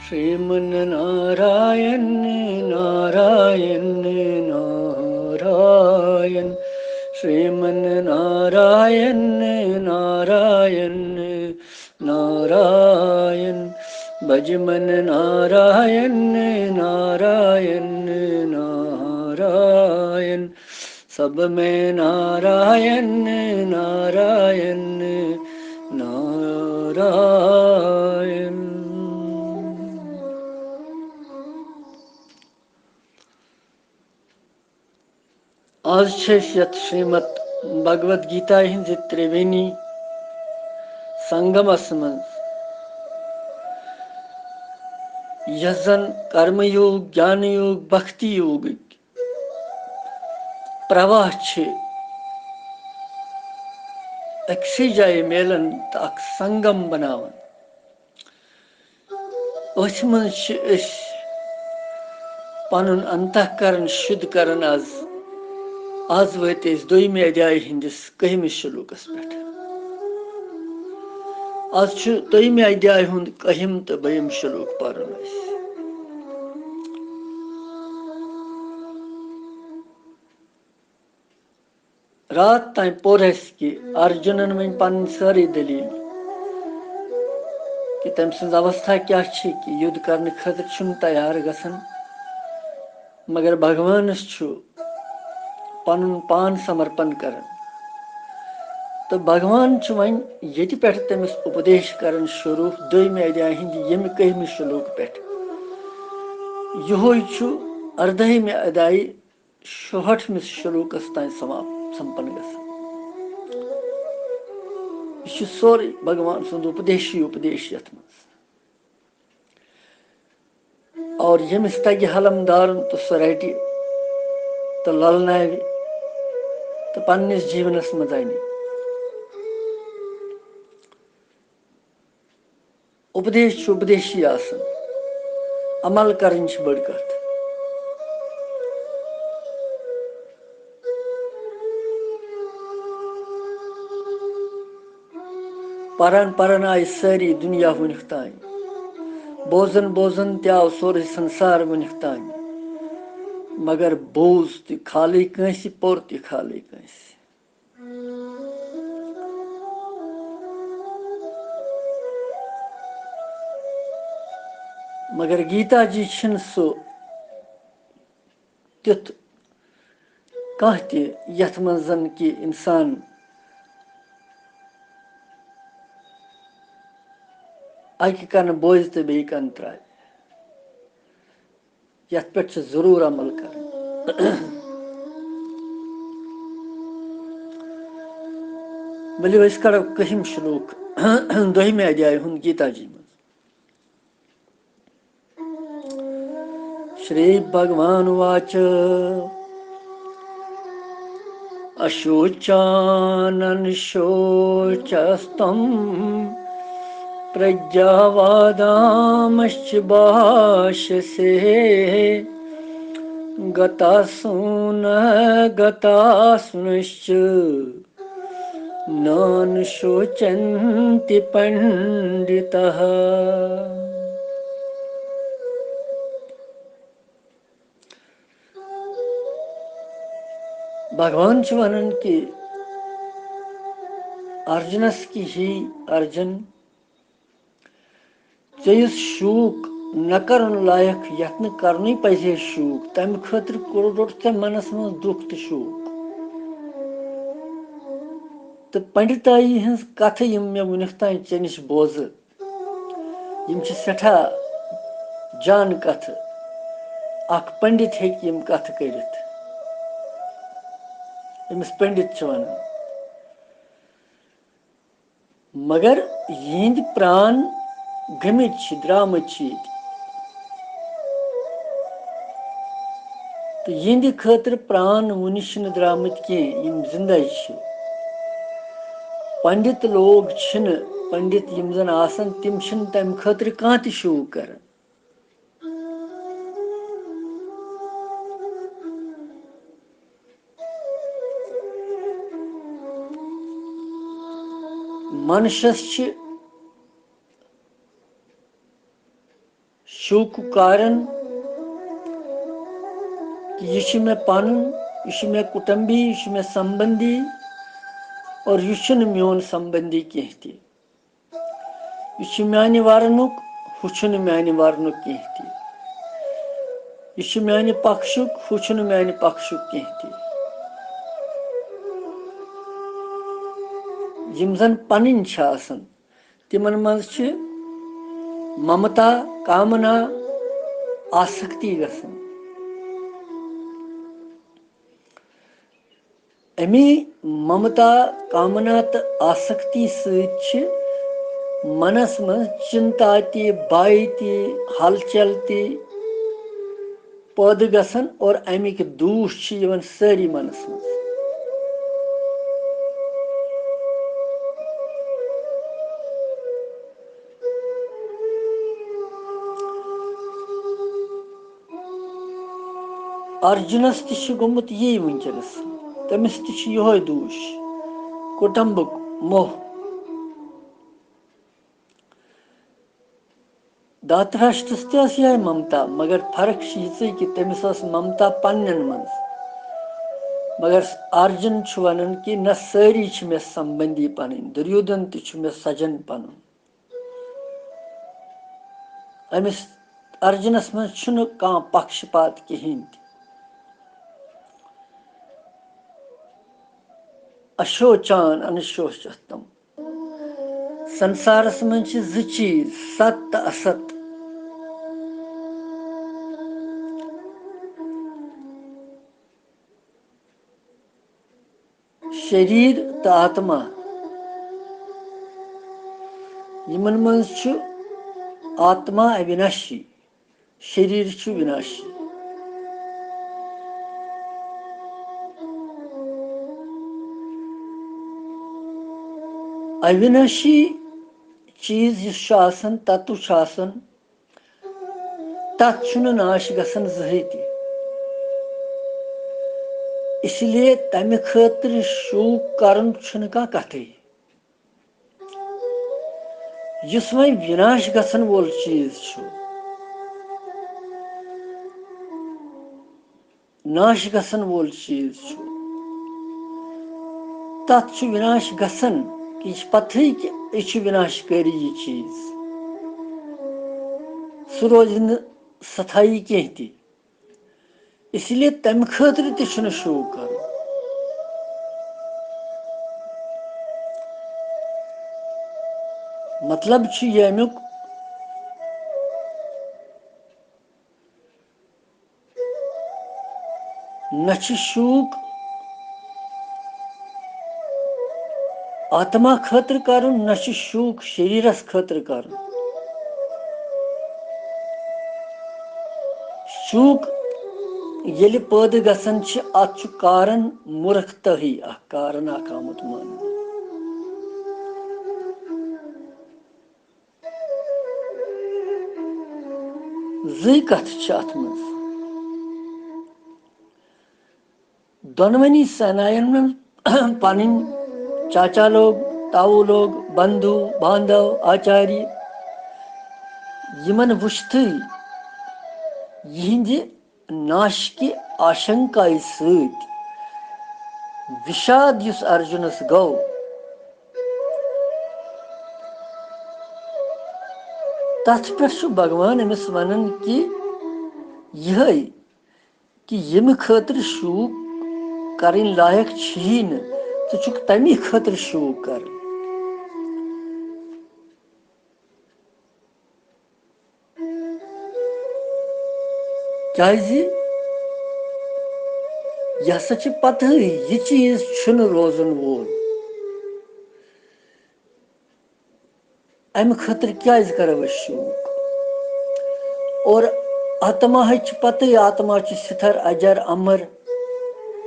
श्रीमन नारायण नारायण नारायण श्रीमन नारायण नारायण नारायण भजमन नारायण नारायण नारायण सब में नारायण नारायण नारायण। आज यथ श्रीमद भगवद गीता हिंद त्रिवेणी संगमस मं यजन कर्म योग ज्ञान योग भक्ति योग प्रवाह अक्सी जाए मेलन तो अख संगम बनावन उस मन पनुन अंतःकरण शुद्ध करन आज वत दोयमे अध्याय हिंदिस कहमिस श्लोकस पे आज दोयमे अध्याय हुंद कहम तो बयम श्लोक परन। रात ताई पोर कि अर्जुनन वन पन सारी दलील कि तम सज अवस्था क्या कि युद्ध करने खतर तैयार गसन मगर भगवानस पन पान समर्पण कर तो भगवान वन ये पे तमिस उपदेश कर शुरू दोयमे अध्याय हिंद यम कहमि श्लोक पे यहोय अर्धमे अध्याय 66 श्लोकस ताई संपन्न गसन। यह सोरे भगवान सुंद उपदेश यथ मज और यमिस तगि हलम दारन तो सह रटि तो ललनाव तो पन्निस जीवनस मज अने उपदेश उपदेशी आसन अमल करन बड़ कथ। परन परन आय सारी दुनिया वनिक तान बोजन बोजन तव सोरे संसार वनिक तान मगर बोज त खाली कंस पोर त खाली कंस। मगर गीता जी सो तिथ कह यथ मजन कि इंसान अकि कन बोझ तो बे कन त्राय यथ पे जरूर अमल कर। बलियो अस करो कहम श्लोक दोयमे अध्याय हुंद गीता जी मज श्री भगवान वाच अशोचानन शोचस्तम प्रज्ञावादामश्च भाषसे गतासून गतासूनश्च नान शोचन्ति पंडितः। भगवान वनन कि अर्जुनस की ही अर्जुन चेस शूक न करन लायक यथ न करनी पजे शूक तम खतर रोट ते मनस मज दुख तो शूक तो पंडिताई हज कथ मे वनिक तान चे नश बोज सठा जान कथ अख पंडित हेम कथ कर पंडित वन मगर यिंद प्राण गमित द्रामत तो यिंद खतर प्राण वुनिश द्रामत कह जिंदा पंडित लोग पंडित यम जन आसन तिम तम खतर कह त शूक कर। मनुष्यस शूक कारण कि यह मे पन, यह मे कुटुंबी, यह मे संबंधी और यह मोन संबंधी कह ति। यह माने वर्णुक, हु माने वर्णुक कह ति। यह माने पक्षुक, हु माने पक्षुक कह ति। यम जन पनिन छ आसन तिमन मज छ ममता, कामना, आसक्ति गसन। अमी ममता, कामना तो आसक्ति सहित छ मनस मज चिंता ति, बाय ति, हलचल ति पैदा गसन और अमिक दूष छ यवन सारी मनस मज। अर्जुनस ति गोमुत यही वुनकस, तमिस ति यह दूष कुटुंबक मोह। धृतराष्ट्रस तस यह ममता, मगर फर्क ये कि तमिस ममता पन्न मज, मगर अर्जुन वन कि न सारी मे संबंधी पन, दुर्योधन तु मे सजन पन। अमिस अर्जुनस मज कह पक्षपात कहें। अशोचान अनशोचतम। संसारस मज ज चीज, सत तो असत। शरीर तो आत्मा, यमन मज आत्मा अविनाशी, शरीर विनाशी। अविनाशी चीज तत्व तथ नाश गसन जहे ति। इसलिए तमि खतर शूक करन कह कथ। इस वह विनाश गसन वोल चीज नाश गसन वोल चीज तथ विनाश गसन कि यह पथ कि यह विनाशकारी यह चीज, सह रोज स्थायी कह ति। इसलिए तमि खतर ति शूक कर। मतलब यह अमुक न शूक आत्मा खतर कर, न शूक शरीरस खतर कर। शूक ये पैदा गसन अत कारण मूर्खतही कारण आमुत मान। जी कथ अत मज दोनवनी सेनायन में पन चाचा लोग, ताऊ लोग, बंधु बांधव, आचार्य यमन वुश्त यिंद नाश की आशंका सत विषाद युस अर्जुनस गौ, तथ पे भगवान अमिस वन कि यह कि यम खतर शूक करन लायक छी न, छु तमी खतर शूक कर। क्या यह हसा पता यह चीज रोजन वोल, अमि खतर क्या करो शूक। और आत्मा पता आत्मा स्थिर अजर अमर,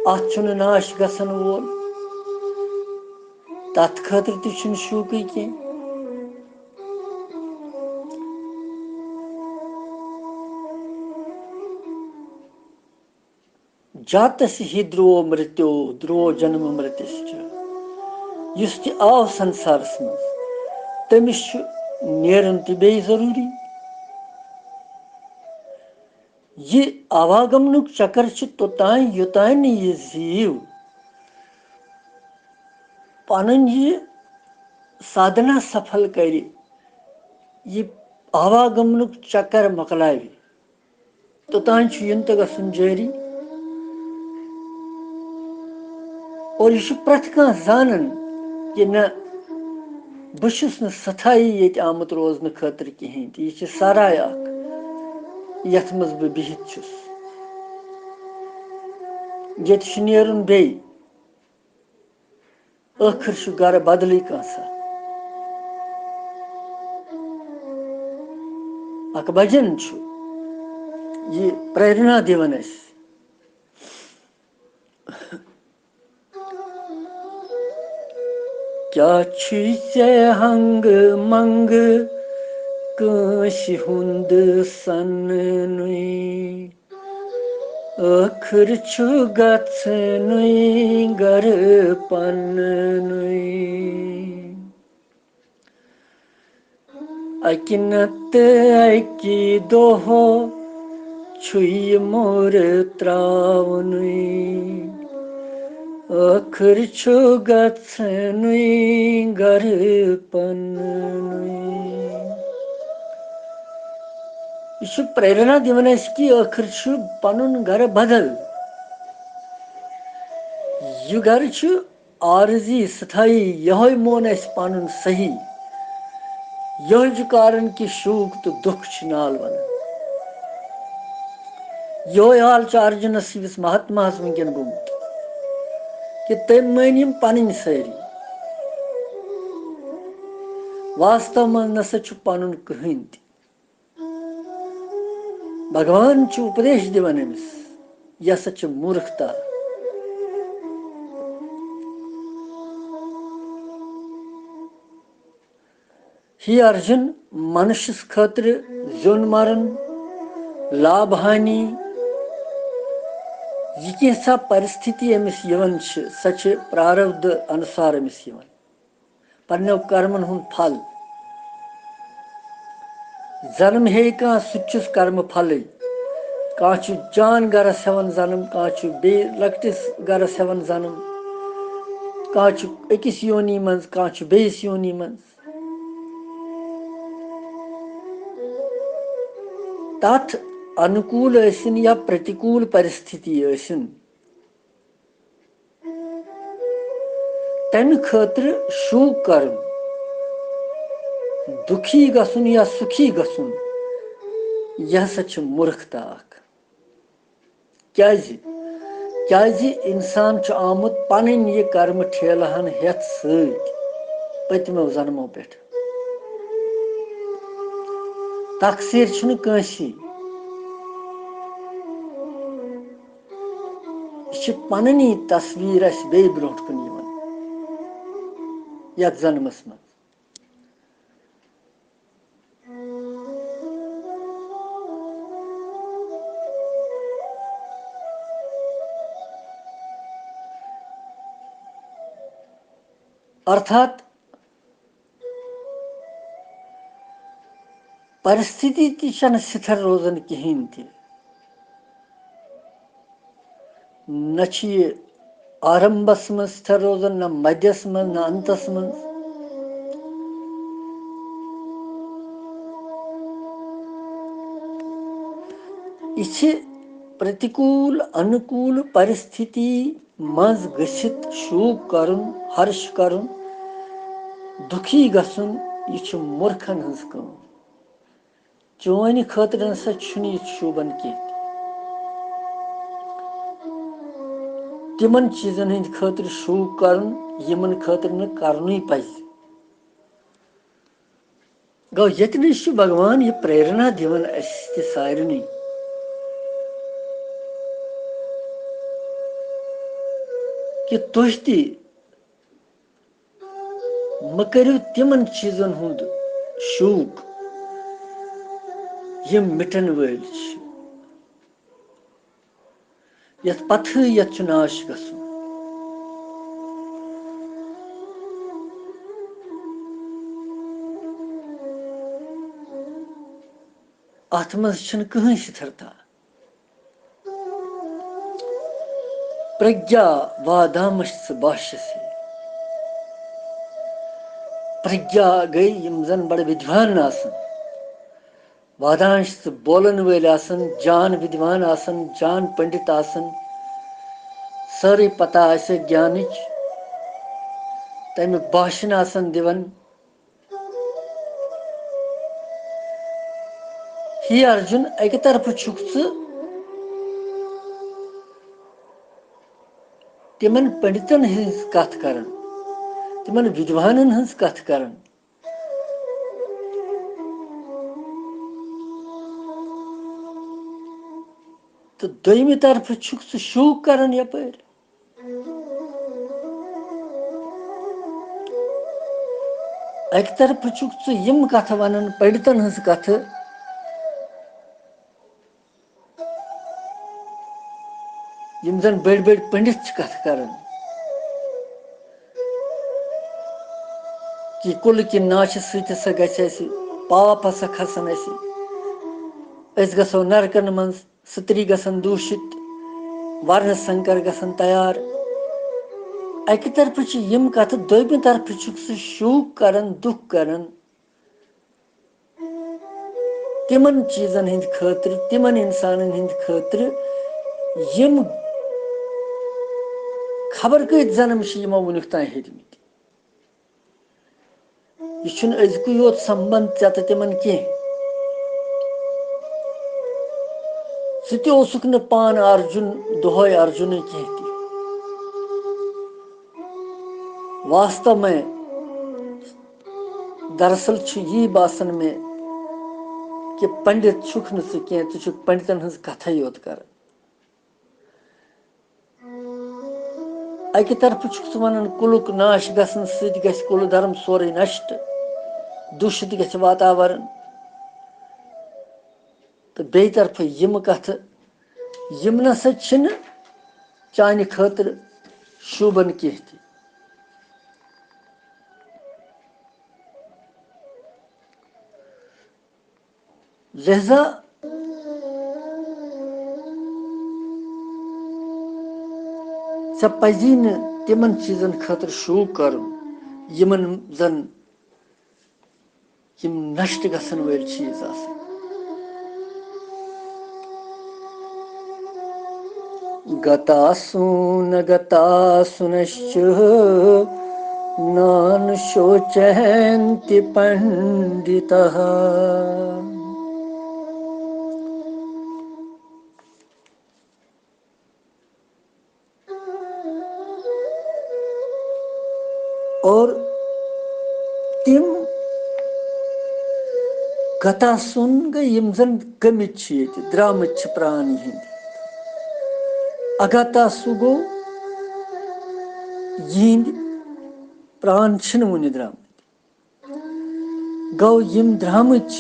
अत नाश गसन वोल, तथ खतर ति शूक कह। जातस ही ध्रुवो मृत्यो, ध्रुवो जन्म मृत्युश्च। युस ति आव संसारस मज तमिस नेरन ति बे जरूरी। ये आवागमनुक चक्कर तोतान योतान ये जीव पन ये साधना सफल कर ये आवागमनुक चक्कर मकलाव तोतान इन गसन जारी और यह प्रथ कह जानन कि न बहुस न सथाई ये आमुत रोजन खतर कहें यह सराय यथ मज बह बिहित ये नेरुन बे आखिर गर बदल कंसा अक भजन ये प्रेरणा दिवन क्या हंग मंग काश हुंद सन नुई आखिर नुई गर पन नुई अकिनत अकि दोहो छुई मोर त्रावनुई आखिर नुई गर पन यह प्रेरणा दिवन कि आखिर पन गर बदल यह गर आरजी स्थाई यह मोन पन सही यह कारण कि शूक तो दुख नाल वन यह हाल अर्जुनस महात्मा वनकन गुमत कि तम मान पन सारी वास्तव मं नसा पन कहें भगवान उपदेश दिवन अमिस यह हसा मूर्खता ही अर्जुन मनुष्य खतर जोन मरन लाभ हानि यह कैसा परिस्थिति अमिस यवन सच प्रारब्ध अनुसार अमिस यवन पन्नो कर्मन हुन फल जन्म हे कह सुचुस कर्म फल कह जान गरस हेवन जन्म कह बे लकटिस गरस हेवन जन्म कह अकिस योनि मं कह बेस योनि मं तथ अनुकूल या प्रतिकूल परिस्थिति तम खतर शूक कर्म दुखी गसुन या सुखी गसुन यह हसा मूर्खता क्या इंसान आमुत पन यह कर्म ठेलहन हेत सत्मो जन्मों पे तकसीर कंसी यह पनी तस्वीर बे ब्रोट कन यथ जन्मस मं अर्थात परिस्थिति ती स्थिर रोजन कहें न आरंभस मं स्थिर रोजन न मध्यस मं न अंतस मं यह प्रतिकूल अनुकूल परिस्थिति मज गसित शूक करुन हर्ष करुन दुखी गसुन यह मूर्खन हज काम चोन खतर नसा शोभन कह तिमन चीजन हंद खतर शूक करन यमन खतर न करन पज गो यतन भगवान यह प्रेरणा दिवन सारे कि तुह म करू तिमन चीजन हुंद शूक यम मिटन वल यथ पथ यथ नाश गसुन अत मज कहीं स्थिरता प्रज्ञा वादामश भाष्यसी प्रज्ञा गई यम जन बड़ विद्वान आसन वादांश बोलन वल आसन जान विद्वान आसन जान पंडित आसन सारी पता आसे ज्ञानिच तमिक भाषण आसन दिवन ही अर्जुन एक तरफ छुक तिमन पंडितन हज कथ कर तिमन विद्वानन हज कथ कर तो दोयमि तरफ छुक शूक कर यपर एक तरफ छुक यम कथ वन पंडितन हज कथ यम जन बड़ बड़ पंडित कथ कर कि कुल कि नाश सत सा गि पाप हसा खसन गो नरकन मन स्त्री गसन दूषित वर्ण संकर गसन तैयार एक तरफ यम कथ दोयमि तरफ शूक कर दुख कर तिमन चीजन हंद खतर तिमन इंसानन हंद खतर यम खबर कत जन्म यमो वुनिक तान हेतमत यह अजक योत संबंध चत तिमन कह सह न पान अर्जुन दोहय अर्जुन कह वास्तव में दरअसल यही बासन में कि पंडित छुक न कह तुक पंडितन हज कथ योत कर अकि तरफ वन कुलुक नाश गसन कुल धर्म सोरे नष्ट दूषित गि वातावरण तो बे तरफ यम कथ यम नसा चान खतर शोभन कह लिहाजा े पजी न तिमन चीजन खतर शूक कर यमन जन यम नष्ट गसन वल चीज गतासून गतासुनश्च नान शोचन्ति पंडितः और तिम गता सुन गई यम जन गमित द्रामत प्राणी हिंद अगता सु गो यिंद प्राण वन द्रामत गो यम द्रामत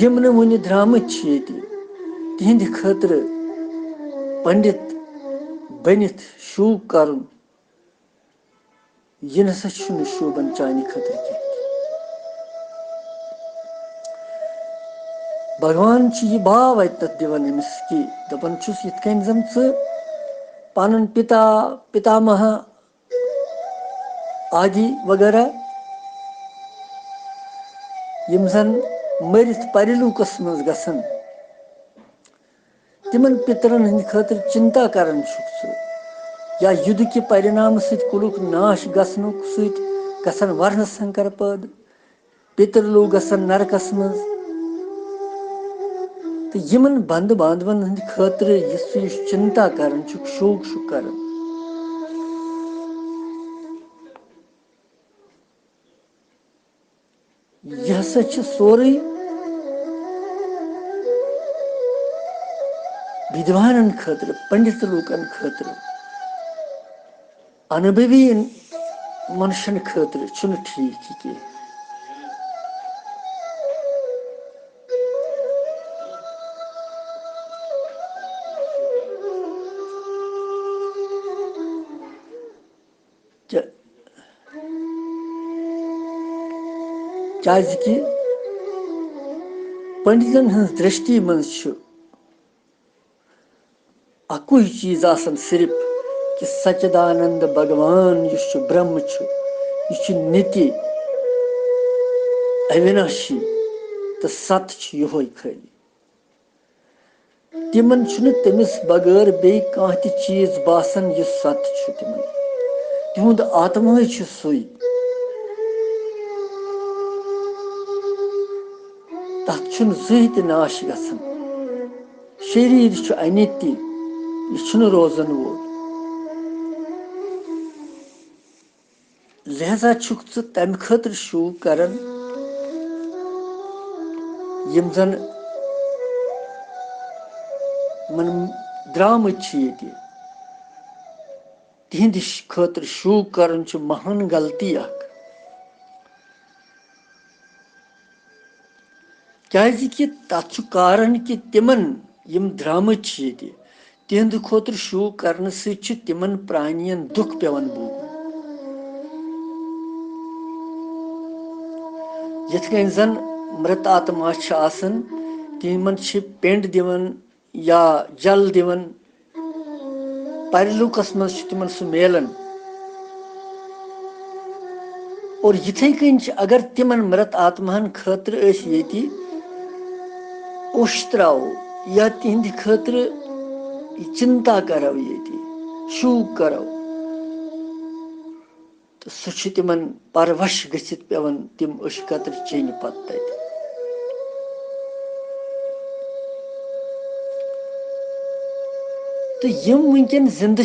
यम न वन द्रामत तिहंद खतर पंडित बनित शूक कर यह नसा शोभन चान खतर कह भगवान यह भाव अत दिवन अमिस कि दपान यथ जन पन पिता पितामह आदि वगैरह यम जन मरित परलूकस मज गसन तिमन पितरन हंद खतर चिंता करन या युद्ध के परिणाम कुलुक नाश गसनुक गसन वर्ण संकर पद पितरलू गसन नरकस मज तो यमन बंद बांधवन हंद खतर यह चिंता करन शोक कर यह हसा सोरे विद्वानन खतर पंडित लूकन खतर अनुभवी मनुष्यन खतर ठीक कह कि पंडितन हंस दृष्टि मज अकुई चीज आसन सिर्फ कि सच्चिदानंद भगवान युष ब्रह्म युष नित्य अविनाशी तो सत योई खाली तिमन तमिस बगैर बे कह चीज बासन यह सत तिमन तिहुंद आत्मा सुई तथ जह नाश गसन शरीर अनित्य यह रोजन वोल लिहाजा तम खतर शू करन यम जन मन द्रामत तिहंद खतर शू करन महान गलती क्या तथ कारण कि तिमन यम द्रामत तिहंद खोतर शू करने सत तिमन प्राणियन दुख पेवन भोग यथ कन जन मृत आत्मा तिमन पेंड दिवन या जल दिवन परलुकस मज तिमन सह मेलन और यथे कन अगर तिमन मृत आत्मान खतर ये ओश त्रो या तिहंद खतर चिंता करो ये शूक करो तो सह तिमन परवश गसित पेवन तिम ओश कतर चेन पत तो यम वनकन जिंद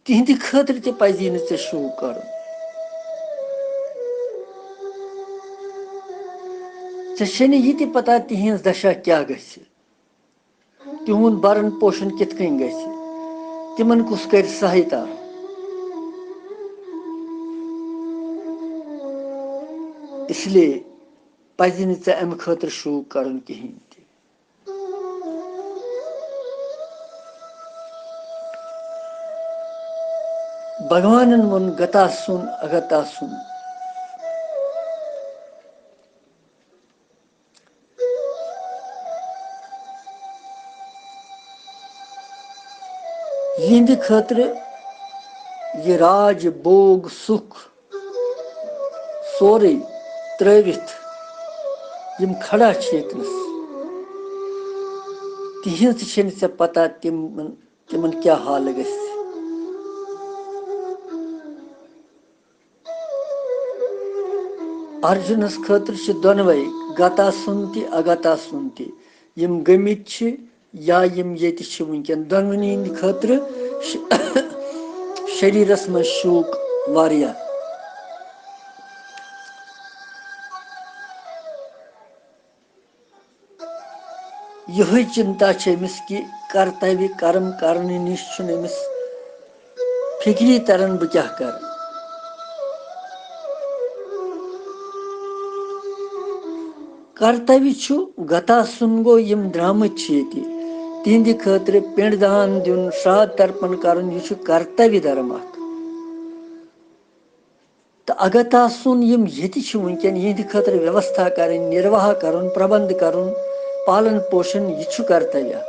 तिहंद खतर पजी न शू कर ऐ यह पता तिहंज दशा क्या तिहुंद भरन पोषण कित कन तिमन कुस कर सहायता इसलिए पज न अम खतर शू कर कहें भगवान वोन गता सुन अगता सुन यिंद खतर यह राज भोग सुख सोरे त्रवित यम खड़ा यतनस तिहंज ऐ पता तिमन क्या हाल ग अर्जुनस खतर दोनवे गता सुन अगता सुन यम गमित या यम ये वनकन दोनवनी हंद खतर शरीरस मज शूक वारिया यही चिंता अमिस कि कर्तव्य कर्म करने निश अमिस फिक्री तरन बह क्या कर कर्तव्य गता सुन गो यम द्रामत तिहंद खतर पिंडदान दिन श्राद्ध तर्पण कर कर्तव्य धर्म तो अगता सुन यम ये वनकन यहद खतर व्यवस्था कर निर्वाह कर प्रबंध कर पालन पोषण यह कर्तव्य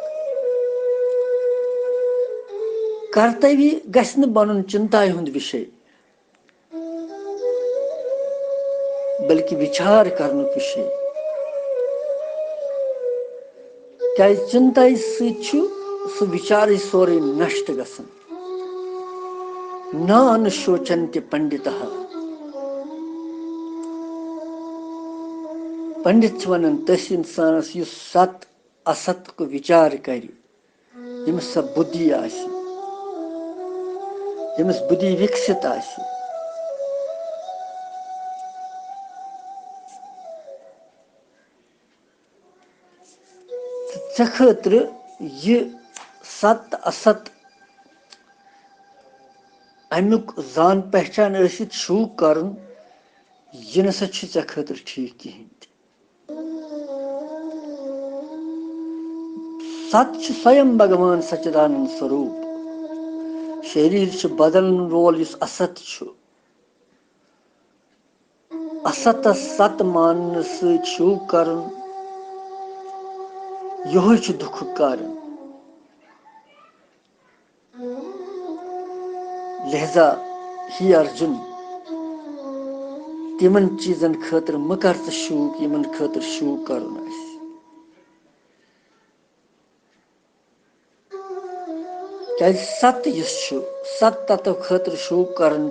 कर्तव्य गस बन चिंता हुंद विषय बल्कि विचार करने विषय क्या चिंता सह विचार सोरे नष्ट गसन न अनुशोचन्ति पंडितः पंडित वन तस इंसानस यु सत असत को विचार कर यमिस सा बुद्धि यमिस बुद्धि विकसित ऐ खतर यह सत असत अमुक जान पहचान शूक कर यह नसा ऐ खतर ठीक कहें सत स्वयं भगवान सच्चिदानंद स्वरूप शरीर बदलन वोल असत असत सत मान सू कर यह दुख कारण लिहाजा ही अर्जुन तिमन चीजन खतर म कर शूक यमन खतर शूक करन क्या सत्य यस सत्य तत्व खतर शूक करन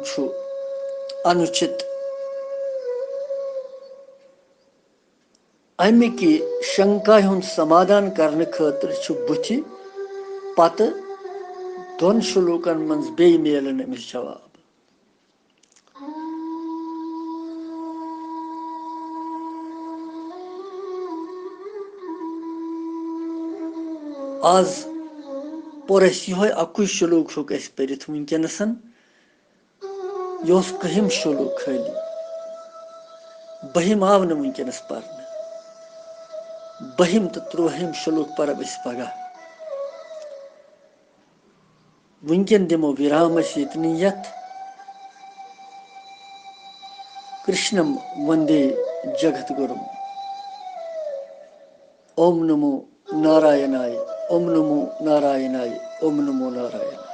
अनुचित अमिक शंका हुंद समाधान करने खतर बुथि पत दोन श्लोकन मज बे मेलन अमिस जवाब आज पोर ये अकु श्लोक होक परित वनकनसन यह कहम श्लोक खाली बहिम आव वनकनस पर बहिम तो 13 श्लोक पर पगह वनकन दिमो विराम यत कृष्णम वंदे जगत गुरुम ओम नमो नारायणाय ओम नमो नारायणाय ओम नमो नारायणाय।